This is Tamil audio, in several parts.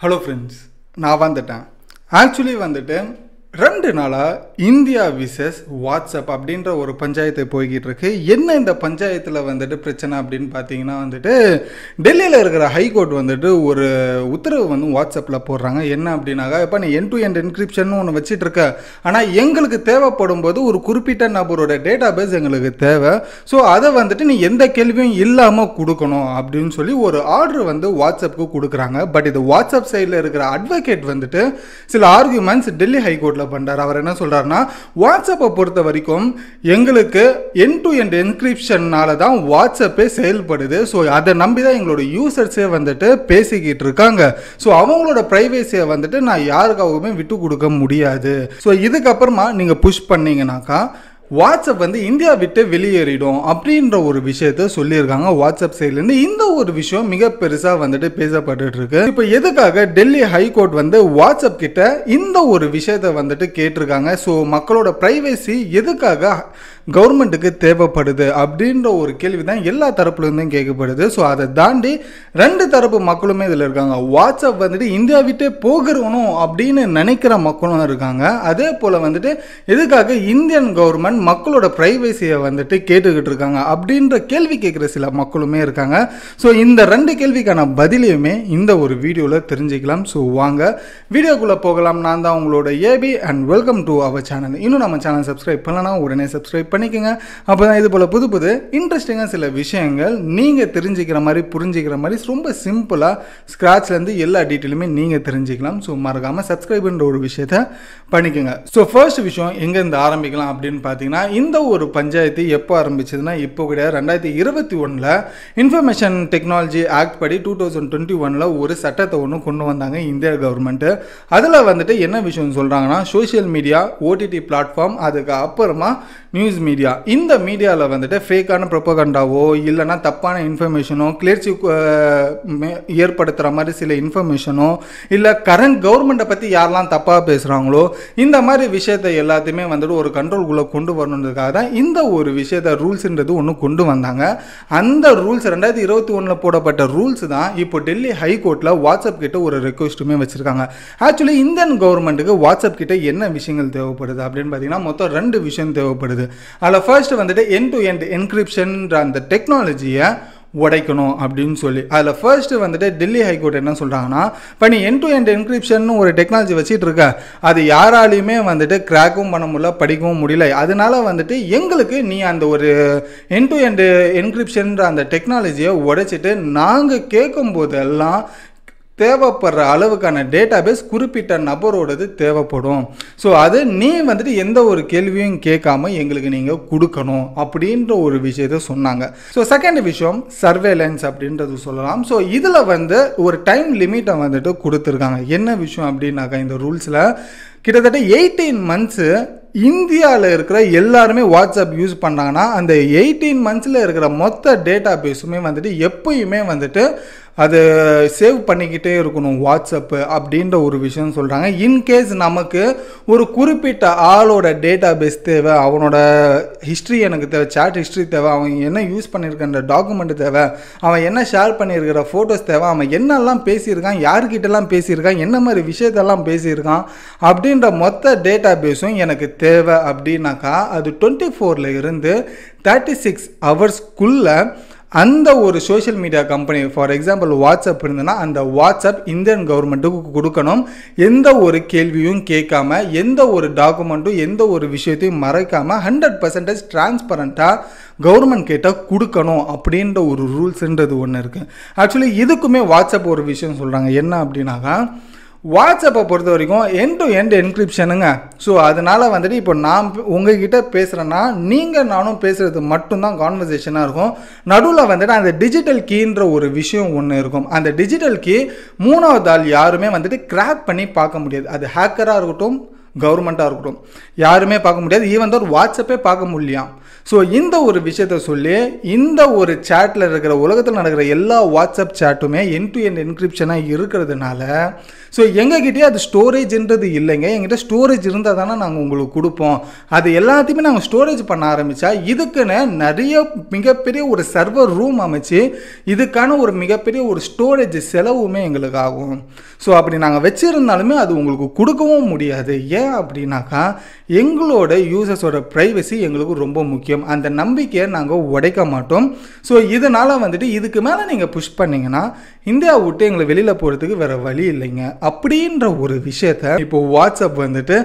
ஹலோ ஃப்ரெண்ட்ஸ், நான் வந்துட்டேன். ஆக்சுவலி வந்துட்டு 2 நாளாக இந்தியா விசஸ் வாட்ஸ்அப் அப்படின்ற ஒரு பஞ்சாயத்து போய்கிட்டு இருக்கு. என்ன இந்த பஞ்சாயத்தில் வந்துட்டு பிரச்சனை அப்படின்னு பார்த்தீங்கன்னா வந்துட்டு டெல்லியில் இருக்கிற ஹைகோர்ட் வந்துட்டு ஒரு உத்தரவு வந்து வாட்ஸ்அப்பில் போடுறாங்க. என்ன அப்படின்னாக்கா, இப்போ நீ என் டு எண்ட் என்கிரிப்ஷன் ஒன்று வச்சுட்டு இருக்க, ஆனால் எங்களுக்கு தேவைப்படும் போது ஒரு குறிப்பிட்ட நபரோட டேட்டா பேஸ் எங்களுக்கு தேவை. ஸோ அதை வந்துட்டு நீ எந்த கேள்வியும் இல்லாமல் கொடுக்கணும் அப்படின்னு சொல்லி ஒரு ஆர்டர் வந்து வாட்ஸ்அப்புக்கு கொடுக்குறாங்க. பட் இது வாட்ஸ்அப் சைடில் இருக்கிற அட்வொகேட் வந்துட்டு சில ஆர்குமெண்ட்ஸ் டெல்லி ஹைகோர்ட்டில் பண்றார். அவர் என்ன சொல்றாருன்னா, வாட்ஸ்அப்பை பொறுத்த வரைக்கும் எங்களுக்கு எண்ட் டு எண்ட் என்கிரிப்ஷன்னால தான் வாட்ஸ்அப்பே செயல்படுது. ஸோ அதை நம்பி தான் எங்களோட யூசர்ஸே வந்துட்டு பேசிக்கிட்டு இருக்காங்க. ஸோ அவங்களோட பிரைவேசியை வந்துட்டு நான் யாருக்காகவுமே விட்டு கொடுக்க முடியாது. ஸோ இதுக்கப்புறமா நீங்கள் புஷ் பண்ணீங்கன்னாக்கா வாட்ஸ்அப் வந்து இந்தியா விட்டு வெளியேறிடும் அப்படின்ற ஒரு விஷயத்த சொல்லியிருக்காங்க வாட்ஸ்அப் சைட்லேருந்து. இந்த ஒரு விஷயம் மிக பெருசாக வந்துட்டு பேசப்பட்டு இருக்கு. இப்போ எதுக்காக டெல்லி ஹைகோர்ட் வந்து வாட்ஸ்அப் கிட்ட இந்த ஒரு விஷயத்த வந்துட்டு கேட்டிருக்காங்க. ஸோ மக்களோட பிரைவேசி எதுக்காக கவர்மெண்ட்டுக்கு தேவைப்படுது அப்படின்ற ஒரு கேள்வி தான் எல்லா தரப்புலேருந்தும் கேட்கப்படுது. ஸோ அதை தாண்டி 2 தரப்பு மக்களுமே இதில் இருக்காங்க. வாட்ஸ்அப் வந்துட்டு இந்தியா விட்டே போகிறணும் அப்படின்னு நினைக்கிற மக்களும் இருக்காங்க. அதே போல் வந்துட்டு எதுக்காக இந்தியன் கவர்மெண்ட் மக்களோட பிரைவேசியை வந்துட்டு கேட்டுக்கிட்டு இருக்காங்க அப்படின்ற கேள்வி கேட்குற சில மக்களுமே இருக்காங்க. ஸோ இந்த 2 கேள்விக்கான பதிலையுமே இந்த ஒரு வீடியோவில் தெரிஞ்சுக்கலாம். ஸோ வாங்க வீடியோக்குள்ளே போகலாம். நான் தான் உங்களோட AB and welcome to our channel. இன்னும் நம்ம சேனல் சப்ஸ்கிரைப் பண்ணலன்னா உடனே சப்ஸ்கிரைப் பண்ணிக்கோங்க. அப்போ தான் இது போல் புது இன்ட்ரெஸ்டிங்காக சில விஷயங்கள் நீங்கள் தெரிஞ்சுக்கிற மாதிரி புரிஞ்சிக்கிற மாதிரி ரொம்ப சிம்பிளாக ஸ்க்ராட்ச்லேருந்து எல்லா டீட்டெயிலுமே நீங்கள் தெரிஞ்சுக்கலாம். ஸோ மறக்காமல் சப்ஸ்கிரைப்ன்ற ஒரு விஷயத்த பண்ணிக்கோங்க. ஸோ ஃபர்ஸ்ட் விஷயம் எங்கேருந்து ஆரம்பிக்கலாம் அப்படின்னு பார்த்தீங்கன்னா, இந்த ஒரு பஞ்சாயத்து எப்போ ஆரம்பிச்சதுன்னா இப்போ கிடையாது, 2021 இன்ஃபர்மேஷன் டெக்னாலஜி ஆக்ட் படி 2021 ஒரு சட்டத்தை ஒன்று கொண்டு வந்தாங்க இந்தியா கவர்மெண்ட்டு. அதில் வந்துட்டு என்ன விஷயம் சொல்கிறாங்கன்னா, சோஷியல் மீடியா, ஓடிடி பிளாட்ஃபார்ம், அதுக்கு அப்புறமா நியூஸ் மீடியா, இந்த மீடியாவில் வந்துட்டு ஃபேக்கான ப்ரொபகண்டாவோ இல்லைனா தப்பான இன்ஃபர்மேஷனோ கிளர்ச்சி ஏற்படுத்துகிற மாதிரி சில இன்ஃபர்மேஷனோ இல்லை கரண்ட் கவர்மெண்ட்டை பற்றி யாரெல்லாம் தப்பாக பேசுகிறாங்களோ இந்த மாதிரி விஷயத்தை எல்லாத்தையுமே வந்துட்டு ஒரு கண்ட்ரோல்குள்ளே கொண்டு வரணுன்றதுக்காக தான் இந்த ஒரு விஷயத்தை ரூல்ஸ்ன்றது ஒன்று கொண்டு வந்தாங்க. அந்த ரூல்ஸ் 2021 போடப்பட்ட ரூல்ஸ் தான் இப்போ டெல்லி ஹைகோர்ட்டில் வாட்ஸ்அப் கிட்ட ஒரு ரெக்வஸ்ட்டுமே வச்சுருக்காங்க. ஆக்சுவலி இந்தியன் கவர்மெண்ட்டுக்கு வாட்ஸ்அப் கிட்ட என்ன விஷயங்கள் தேவைப்படுது அப்படின்னு பார்த்தீங்கன்னா மொத்தம் 2 விஷயம் தேவைப்படுது. அதில் ஃபர்ஸ்ட் வந்துட்டு எண்ட் டு எண்ட் என்கிரிப்ஷன்ற அந்த டெக்னாலஜியை உடைக்கணும் அப்படின்னு சொல்லி அதில் ஃபர்ஸ்ட் வந்துட்டு டெல்லி ஹைகோர்ட் என்ன சொல்கிறாங்கன்னா, இப்போ நீ எண்ட் டு எண்ட் என்கிரிப்ஷன் ஒரு டெக்னாலஜி வச்சுட்டு இருக்க, அது யாராலையுமே வந்துட்டு கிராக்கும் பண்ண முடியல, படிக்கவும் முடியல. அதனால வந்துட்டு எங்களுக்கு நீ அந்த ஒரு எண்ட் டு எண்ட் என்கிரிப்ஷன்ற அந்த டெக்னாலஜியை உடைச்சிட்டு நாங்கள் கேட்கும் போதெல்லாம் தேவைப்படுற அளவுக்கான டேட்டா பேஸ் குறிப்பிட்ட நபரோடது தேவைப்படும். ஸோ அது நீ வந்துட்டு எந்த ஒரு கேள்வியும் கேட்காம எங்களுக்கு நீங்கள் கொடுக்கணும் அப்படின்ற ஒரு விஷயத்த சொன்னாங்க. ஸோ செகண்ட் விஷயம் சர்வேலன்ஸ் அப்படின்றது சொல்லலாம். ஸோ இதில் வந்து ஒரு டைம் லிமிட்டை வந்துட்டு கொடுத்துருக்காங்க. என்ன விஷயம் அப்படின்னாக்கா, இந்த ரூல்ஸில் கிட்டத்தட்ட 18 மந்த்ஸு இந்தியாவில் இருக்கிற எல்லாருமே வாட்ஸ்அப் யூஸ் பண்ணாங்கன்னா அந்த 18 மந்த்ஸில் இருக்கிற மொத்த டேட்டா பேஸுமே வந்துட்டு எப்பயுமே வந்துட்டு அது சேவ் பண்ணிக்கிட்டே இருக்கணும் வாட்ஸ்அப்பு அப்படின்ற ஒரு விஷயம் சொல்கிறாங்க. இன்கேஸ் நமக்கு ஒரு குறிப்பிட்ட ஆளோட டேட்டா பேஸ் தேவை, அவனோட ஹிஸ்ட்ரி எனக்கு தேவை, சாட் ஹிஸ்ட்ரி தேவை, அவன் என்ன யூஸ் பண்ணியிருக்கிற டாக்குமெண்ட் தேவை, அவன் என்ன ஷேர் பண்ணியிருக்கிற ஃபோட்டோஸ் தேவை, அவன் என்னெல்லாம் பேசியிருக்கான், யார்கிட்டலாம் பேசியிருக்கான், என்ன மாதிரி விஷயத்தெல்லாம் பேசியிருக்கான் அப்படின்ற மொத்த டேட்டா பேஸும் எனக்கு தேவை அப்படின்னாக்கா அது 24 இருந்து 36 ஹவர்ஸ்க்குள்ளே அந்த ஒரு social media company, for example WhatsApp இருந்ததுன்னா அந்த வாட்ஸ்அப் இந்தியன் கவர்மெண்ட்டுக்கு கொடுக்கணும். எந்த ஒரு கேள்வியும் கேட்காம, எந்த ஒரு டாக்குமெண்ட்டும் எந்த ஒரு விஷயத்தையும் மறைக்காமல் 100% டிரான்ஸ்பரண்ட்டாக கவர்மெண்ட் கிட்ட கொடுக்கணும் அப்படின்ற ஒரு ரூல்ஸ்ன்றது ஒன்று இருக்குது. ஆக்சுவலி இதுக்குமே வாட்ஸ்அப் ஒரு விஷயம் சொல்கிறாங்க. என்ன அப்படின்னாக்கா, வாட்ஸ்அப்பை பொறுத்த வரைக்கும் எண்ட் டு எண்ட் என்கிரிப்ஷனுங்க. ஸோ அதனால் வந்துட்டு இப்போ நான் உங்ககிட்ட பேசுகிறேன்னா நீங்கள் நானும் பேசுகிறது மட்டும்தான் கான்வர்சேஷனாக இருக்கும். நடுவில் வந்துட்டு அந்த டிஜிட்டல் கீன்ற ஒரு விஷயம் ஒன்று இருக்கும். அந்த டிஜிட்டல் கீ 3வது ஆள் யாருமே வந்துட்டு கிராக் பண்ணி பார்க்க முடியாது. அது ஹேக்கராக இருக்கட்டும், கவர்மெண்ட்டாக இருக்கட்டும், யாருமே பார்க்க முடியாது. ஈவன் தான் வாட்ஸ்அப்பே பார்க்க முடியலாம். ஸோ இந்த ஒரு விஷயத்த சொல்லி இந்த ஒரு சேட்டில் இருக்கிற உலகத்தில் நடக்கிற எல்லா வாட்ஸ்அப் சேட்டுமே என் டு என் என்கிரிப்ஷனாக இருக்கிறதுனால ஸோ எங்ககிட்டயே அது ஸ்டோரேஜ்ன்றது இல்லைங்க. எங்கிட்ட ஸ்டோரேஜ் இருந்தால் தானே நாங்கள் உங்களுக்கு கொடுப்போம். அது எல்லாத்தையுமே நாங்கள் ஸ்டோரேஜ் பண்ண ஆரம்பித்தா இதுக்குன்னு நிறைய மிகப்பெரிய ஒரு சர்வர் ரூம் அமைச்சு இதுக்கான ஒரு மிகப்பெரிய ஒரு ஸ்டோரேஜ் செலவுமே எங்களுக்கு ஆகும். ஸோ அப்படி நாங்கள் வச்சுருந்தாலுமே அது உங்களுக்கு கொடுக்கவும் முடியாது. ஏன் அப்படின்னாக்கா எங்களோட யூசர்ஸோட ப்ரைவசி எங்களுக்கு ரொம்ப முக்கியம். அந்த நம்பிக்கையை நாங்கள் உடைக்க மாட்டோம். ஸோ இதனால் வந்துட்டு இதுக்கு மேலே நீங்கள் புஷ் பண்ணிங்கன்னா இந்தியா விட்டு எங்களை வெளியில் போகிறதுக்கு வேறு வழி இல்லைங்க அப்படின்ற ஒரு விஷயத்த இப்போ வாட்ஸ்அப் வந்துட்டு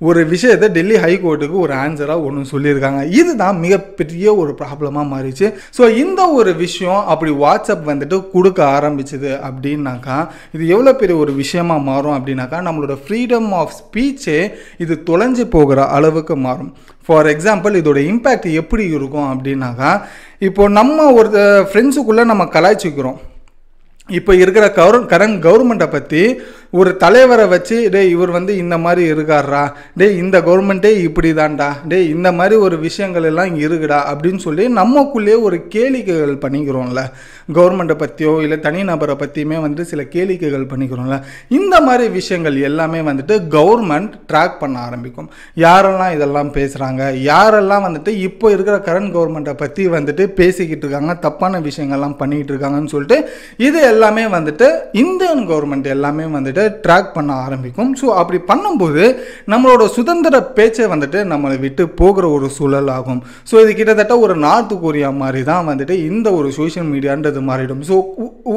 ஒரு விஷயத்த டெல்லி ஹைகோர்ட்டுக்கு ஒரு ஆன்சராக ஒன்று சொல்லியிருக்காங்க. இதுதான் மிகப்பெரிய ஒரு ப்ராப்ளமாக மாறிச்சு. ஸோ இந்த ஒரு விஷயம் அப்படி வாட்ஸ்அப் வந்துட்டு கொடுக்க ஆரம்பிச்சுது அப்படின்னாக்கா இது எவ்வளோ பெரிய ஒரு விஷயமா மாறும் அப்படின்னாக்கா நம்மளோட ஃப்ரீடம் ஆஃப் ஸ்பீச்சே இது தொலைஞ்சு போகிற அளவுக்கு மாறும். ஃபார் எக்ஸாம்பிள் இதோட இம்பேக்ட் எப்படி இருக்கும் அப்படின்னாக்கா இப்போ நம்ம ஒரு ஃப்ரெண்ட்ஸுக்குள்ளே நம்ம கலாய்ச்சிக்கிறோம். இப்போ இருக்கிற கரண்ட் கவர்மெண்ட்டை பற்றி ஒரு தலைவரை வச்சு டே இவர் வந்து இந்த மாதிரி இருக்காரா, டே இந்த கவர்மெண்ட்டே இப்படி தான்டா, டே இந்த மாதிரி ஒரு விஷயங்கள் எல்லாம் இருக்குடா அப்படின்னு சொல்லி நம்மக்குள்ளேயே ஒரு கேளிக்கைகள் பண்ணிக்கிறோம்ல. கவர்மெண்ட்டை பற்றியோ இல்லை தனிநபரை பற்றியுமே வந்துட்டு சில கேளிக்கைகள் பண்ணிக்கிறோம்ல. இந்த மாதிரி விஷயங்கள் எல்லாமே வந்துட்டு கவர்மெண்ட் ட்ராக் பண்ண ஆரம்பிக்கும். யாரெல்லாம் இதெல்லாம் பேசுகிறாங்க, யாரெல்லாம் வந்துட்டு இப்போ இருக்கிற கரண்ட் கவர்மெண்ட்டை பற்றி வந்துட்டு பேசிக்கிட்டு இருக்காங்க, தப்பான விஷயங்கள்லாம் பண்ணிக்கிட்டு இருக்காங்கன்னு சொல்லிட்டு இது எல்லாமே வந்துட்டு இந்தியன் கவர்மெண்ட் எல்லாமே வந்துட்டு ட்ராக் பண்ண ஆரம்பிக்கும். ஸோ அப்படி பண்ணும்போது நம்மளோட சுதந்திர பேச்சை வந்துட்டு நம்மளை விட்டு போகிற ஒரு சூழல் ஆகும். ஸோ இது கிட்டத்தட்ட ஒரு நார்த் கொரியா மாதிரி தான் வந்துட்டு இந்த ஒரு சோஷியல் மீடியான்றது மாறிடும். ஸோ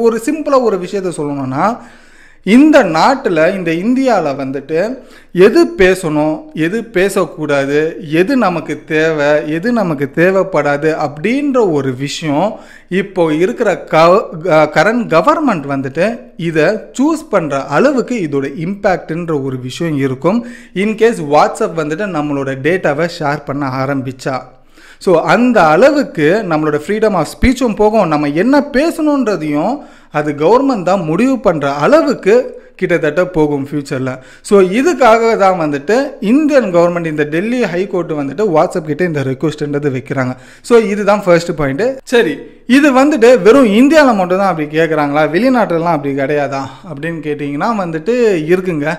ஒரு சிம்பிளாக ஒரு விஷயத்த சொல்லணும்னா இந்த நாட்டில் இந்த இந்தியாவில் வந்துட்டு எது பேசணும், எது பேசக்கூடாது, எது நமக்கு தேவை, எது நமக்கு தேவைப்படாது அப்படின்ற ஒரு விஷயம் இப்போ இருக்கிற கரண்ட் கவர்மெண்ட் வந்துட்டு இதை சூஸ் பண்ணுற அளவுக்கு இதோட இம்பேக்ட்ன்ற ஒரு விஷயம் இருக்கும். இன்கேஸ் வாட்ஸ்அப் வந்துட்டு நம்மளோட டேட்டாவை ஷேர் பண்ண ஆரம்பித்தா. ஸோ அந்த அளவுக்கு நம்மளோட ஃப்ரீடம் ஆஃப் ஸ்பீச்சும் போகும். நம்ம என்ன பேசணுன்றதையும் அது கவர்மெண்ட் தான் முடிவு பண்ணுற அளவுக்கு கிட்டத்தட்ட போகும் ஃப்யூச்சரில். ஸோ இதுக்காக தான் வந்துட்டு இந்தியன் கவர்மெண்ட் இந்த டெல்லி ஹைகோர்ட்டு வந்துட்டு வாட்ஸ்அப் கிட்ட இந்த ரெக்வஸ்ட்ன்றது வைக்கிறாங்க. ஸோ இதுதான் ஃபர்ஸ்ட் பாயிண்ட்டு. சரி, இது வந்துட்டு வெறும் இந்தியாவில் மட்டும் தான் அப்படி கேட்குறாங்களா, வெளிநாட்டிலலாம் அப்படி கிடையாதா அப்படின்னு கேட்டிங்கன்னா வந்துட்டு இருக்குங்க.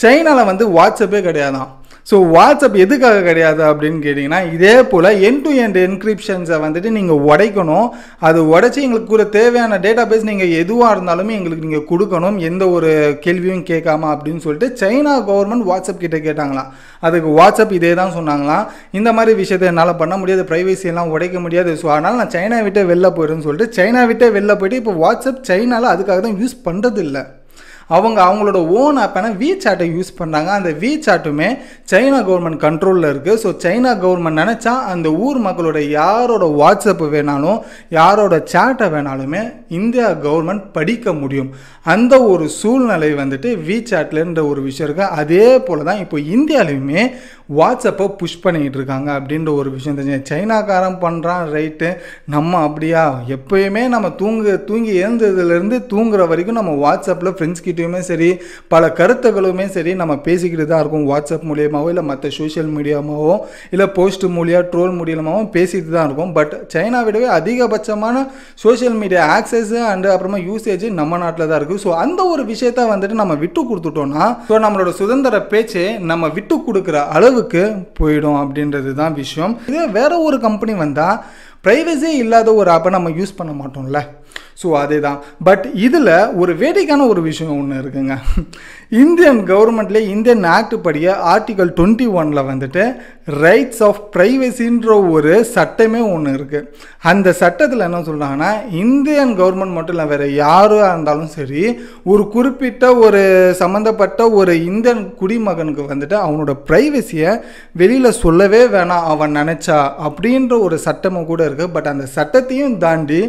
சைனாவில் வந்து வாட்ஸ்அப்பே கிடையாதான். ஸோ வாட்ஸ்அப் எதுக்காக கிடையாது அப்படின்னு கேட்டிங்கன்னா இதே போல் என் டு எண்ட் என்கிரிப்ஷன்ஸை வந்துட்டு நீங்கள் உடைக்கணும். அது உடைச்சி எங்களுக்கு கூட தேவையான டேட்டா பேஸ் நீங்கள் எதுவாக இருந்தாலுமே எங்களுக்கு நீங்கள் கொடுக்கணும், எந்த ஒரு கேள்வியும் கேட்காம அப்படின்னு சொல்லிட்டு சைனா கவர்மெண்ட் வாட்ஸ்அப் கிட்டே கேட்டாங்களாம். அதுக்கு வாட்ஸ்அப் இதே தான் சொன்னாங்களாம், இந்த மாதிரி விஷயத்தை என்னால் பண்ண முடியாது, ப்ரைவசி எல்லாம் உடைக்க முடியாது, ஸோ அதனால் நான் சைனா விட்டே வெளில போயிடுன்னு சொல்லிட்டு சைனா விட்டே வெளில போயிட்டு இப்போ வாட்ஸ்அப் சைனாவில் அதுக்காக தான் யூஸ் பண்ணுறது இல்லை. அவங்களோட ஓன் ஆப்பான வீசாட்டை யூஸ் பண்ணுறாங்க. அந்த வீசாட்டுமே சைனா கவர்மெண்ட் கண்ட்ரோலில் இருக்குது. ஸோ சைனா கவர்மெண்ட் நினச்சா அந்த ஊர் மக்களோட யாரோட வாட்ஸ்அப் வேணாலும் யாரோட சேட்டை வேணாலுமே இந்தியா கவர்மெண்ட் படிக்க முடியும். அந்த ஒரு சூழ்நிலை வந்துட்டு வீசாட்லன்ற ஒரு விஷயம் இருக்குது. அதே போல் தான் இப்போ இந்தியாவிலையுமே வாட்ஸ்அப்பை புஷ் பண்ணிக்கிட்டு இருக்காங்க அப்படின்ற ஒரு விஷயம் தெரிஞ்சு. சைனாக்காரன் பண்ணுறான் ரைட்டு, நம்ம அப்படியா எப்போயுமே நம்ம தூங்கி எழுந்ததுலேருந்து தூங்குற வரைக்கும் நம்ம வாட்ஸ்அப்பில் ஃப்ரெண்ட்ஸ் கிட்டேயுமே சரி பல கருத்துக்களுமே சரி நம்ம பேசிக்கிட்டு தான் இருக்கும். வாட்ஸ்அப் மூலியமாகவோ இல்லை மற்ற சோஷியல் மீடியாமாவோ இல்லை போஸ்ட் மூலியம் ட்ரோல் மூலியமாகவும் பேசிட்டு தான் இருக்கும். பட் சைனா விடவே அதிகபட்சமான சோஷியல் மீடியா ஆக்சஸ் அண்டு அப்புறமா யூசேஜ் நம்ம நாட்டில் தான் இருக்குது. ஸோ அந்த ஒரு விஷயத்த வந்துட்டு நம்ம விட்டு கொடுத்துட்டோம்னா ஸோ நம்மளோட சுதந்திர பேச்சை நம்ம விட்டு கொடுக்குற அளவுக்கு போயிடும் அப்படின்றது தான் விஷயம். இதே வேற ஒரு கம்பெனி வந்தால் ப்ரைவசியே இல்லாத ஒரு ஆப்பை நம்ம யூஸ் பண்ண மாட்டோம்ல. ஸோ அதே தான். பட் இதில் ஒரு வேடிக்கையான ஒரு விஷயம் ஒன்று இருக்குங்க. இந்தியன் கவர்மெண்ட்லேயே இந்தியன் ஆக்ட் படிய ஆர்டிகல் 21 வந்துட்டு ரைட்ஸ் ஆஃப் ப்ரைவசின்ற ஒரு சட்டமே ஒன்று இருக்குது. அந்த சட்டத்தில் என்ன சொல்கிறாங்கன்னா இந்தியன் கவர்மெண்ட் மட்டும் இல்லை வேறு யாராக இருந்தாலும் சரி ஒரு குறிப்பிட்ட ஒரு சம்மந்தப்பட்ட ஒரு இந்தியன் குடிமகனுக்கு வந்துட்டு அவனோட ப்ரைவசியை வெளியில் சொல்லவே வேணாம் அவன் நினச்சா அப்படின்ற ஒரு சட்டமும் கூட இருக்குது. பட் அந்த சட்டத்தையும் தாண்டி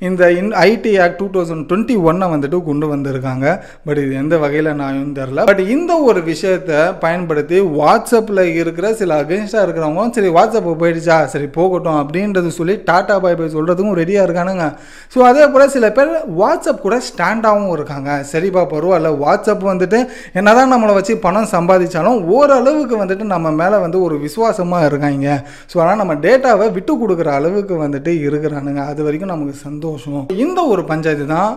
இந்த ஐடி ஆக்ட் 2021 வந்துட்டு கொண்டு வந்திருக்காங்க. பட் இது எந்த வகையில் நான் தெரில. பட் இந்த ஒரு விஷயத்தை பயன்படுத்தி வாட்ஸ்அப்பில் இருக்கிற சில அகென்ஸ்டாக இருக்கிறவங்க சரி வாட்ஸ்அப் போயிடுச்சா சரி போகட்டும் அப்படின்றது சொல்லி டாட்டா பாய் பாய் சொல்கிறதுக்கும் ரெடியாக இருக்கானுங்க. ஸோ அதே போல் சில பேர் வாட்ஸ்அப் கூட ஸ்டாண்டாகவும் இருக்காங்க. சரிப்பா பரவாயில்ல, வாட்ஸ்அப் வந்துட்டு என்னதான் நம்மளை வச்சு பணம் சம்பாதிச்சாலும் ஓரளவுக்கு வந்துட்டு நம்ம மேலே வந்து ஒரு விசுவாசமாக இருக்காங்க. ஸோ ஆனால் நம்ம டேட்டாவை விட்டு கொடுக்குற அளவுக்கு வந்துட்டு இருக்கிறானுங்க. அது வரைக்கும் நமக்கு சந்தோஷம். இந்த ஒரு பஞ்சாயத்து தான்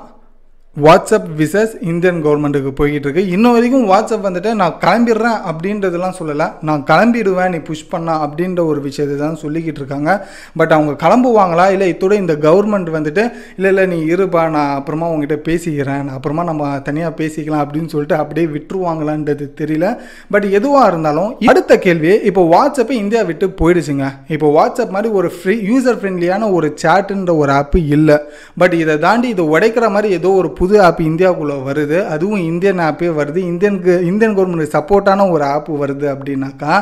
வாட்ஸ்அப் விசஸ் இந்தியன் கவர்மெண்ட்டுக்கு போய்கிட்டு இருக்கு. இன்னும் வரைக்கும் வாட்ஸ்அப் வந்துட்டு நான் கிளம்பிடுறேன் அப்படின்றதுலாம் சொல்லலை, நான் கிளம்பிடுவேன் நீ புஷ் பண்ணா அப்படின்ற ஒரு விஷயத்தை தான் சொல்லிக்கிட்டு இருக்காங்க. பட் அவங்க கிளம்புவாங்களா இல்லை இத்தோட இந்த கவர்மெண்ட் வந்துட்டு இல்லை நீ இருப்பா நான் அப்புறமா உங்ககிட்ட பேசிக்கிறேன், நான் அப்புறமா நம்ம தனியாக பேசிக்கலாம் அப்படின்னு சொல்லிட்டு அப்படியே விட்டுருவாங்களான்றது தெரியல. பட் எதுவாக இருந்தாலும் அடுத்த கேள்வி, இப்போ வாட்ஸ்அப்பை இந்தியா விட்டு போயிடுச்சுங்க. இப்போ வாட்ஸ்அப் மாதிரி ஒரு யூசர் ஃப்ரெண்ட்லியான ஒரு சேட்டுன்ற ஒரு ஆப்பு இல்லை. பட் இதை தாண்டி இதை உடைக்கிற மாதிரி ஏதோ ஒரு புது ஆப் இந்தியாவுக்குள்ளே வருது, அதுவும் இந்தியன் ஆப்பே வருது, இந்தியன் கவர்மெண்ட் சப்போர்ட்டான ஒரு ஆப் வருது அப்படின்னாக்கா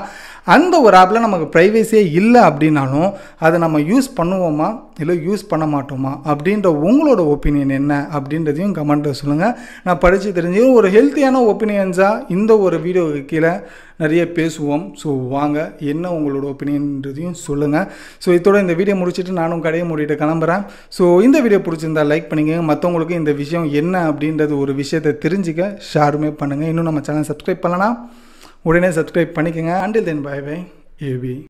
அந்த ஒரு ஆப்பில் நமக்கு ப்ரைவேசியே இல்லை அப்படின்னாலும் அதை நம்ம யூஸ் பண்ணுவோமா இல்லை யூஸ் பண்ண மாட்டோமா அப்படின்ற உங்களோட ஒப்பீனியன் என்ன அப்படின்றதையும் கமெண்ட்டில் சொல்லுங்கள். நான் படித்து தெரிஞ்சு ஒரு ஹெல்த்தியான ஒப்பீனியன்ஸாக இந்த ஒரு வீடியோவுக்கு கீழே நிறைய பேசுவோம். ஸோ வாங்க என்ன உங்களோட ஒப்பீனியன்றதையும் சொல்லுங்கள். ஸோ இதோட இந்த வீடியோ முடிச்சுட்டு நானும் கடையை மூடிட்டு கிளம்புறேன். ஸோ இந்த வீடியோ பிடிச்சிருந்தா லைக் பண்ணிக்கங்க, மற்றவங்களுக்கு இந்த விஷயம் என்ன அப்படின்றது ஒரு விஷயத்தை தெரிஞ்சுக்க ஷேருமே பண்ணுங்கள். இன்னும் நம்ம சேனல் சப்ஸ்கிரைப் பண்ணலாம் உடனே சப்ஸ்கிரைப் பண்ணிக்கோங்க. Until then bye bye AB.